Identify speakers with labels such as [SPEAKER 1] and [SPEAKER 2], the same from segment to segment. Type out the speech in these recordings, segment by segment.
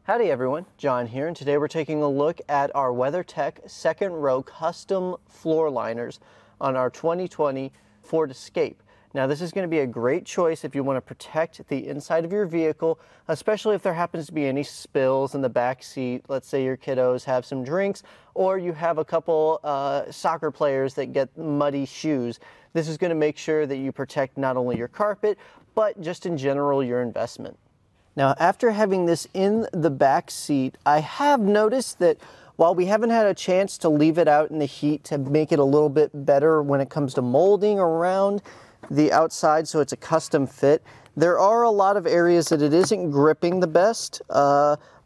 [SPEAKER 1] Howdy everyone, John here, and today we're taking a look at our WeatherTech second row custom floor liners on our 2020 Ford Escape. Now this is going to be a great choice if you want to protect the inside of your vehicle, especially if there happens to be any spills in the back seat. Let's say your kiddos have some drinks, or you have a couple soccer players that get muddy shoes. This is going to make sure that you protect not only your carpet, but just in general your investment. Now, after having this in the back seat, I have noticed that while we haven't had a chance to leave it out in the heat to make it a little bit better when it comes to molding around the outside so it's a custom fit, there are a lot of areas that it isn't gripping the best.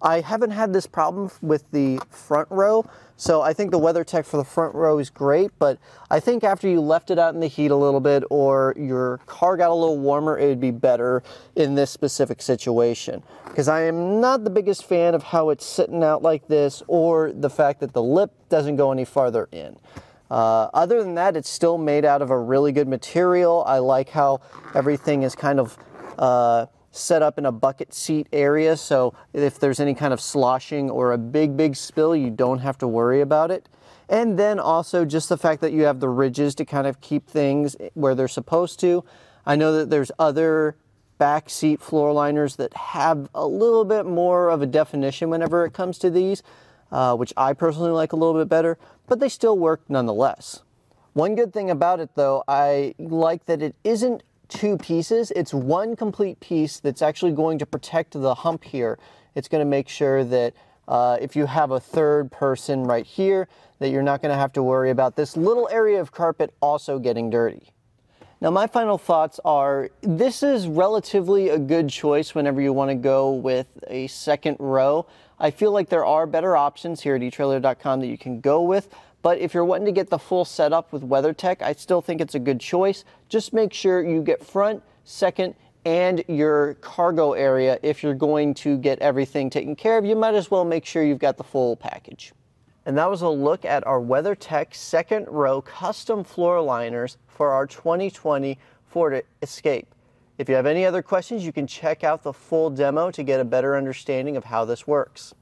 [SPEAKER 1] I haven't had this problem with the front row, so I think the WeatherTech for the front row is great, but I think after you left it out in the heat a little bit or your car got a little warmer, it would be better in this specific situation. Because I am not the biggest fan of how it's sitting out like this, or the fact that the lip doesn't go any farther in. Other than that, it's still made out of a really good material. I like how everything is kind of set up in a bucket seat area, so if there's any kind of sloshing or a big spill, you don't have to worry about it. And then also just the fact that you have the ridges to kind of keep things where they're supposed to. I know that there's other back seat floor liners that have a little bit more of a definition whenever it comes to these, which I personally like a little bit better, but they still work nonetheless. One good thing about it though, I like that it isn't two pieces, it's one complete piece that's actually going to protect the hump here. It's going to make sure that if you have a third person right here, that you're not going to have to worry about this little area of carpet also getting dirty. Now my final thoughts are, this is relatively a good choice whenever you want to go with a second row. I feel like there are better options here at etrailer.com that you can go with, but if you're wanting to get the full setup with WeatherTech, I still think it's a good choice. Just make sure you get front, second, and your cargo area. If you're going to get everything taken care of, you might as well make sure you've got the full package. And that was a look at our WeatherTech second row custom floor liners for our 2020 Ford Escape. If you have any other questions, you can check out the full demo to get a better understanding of how this works.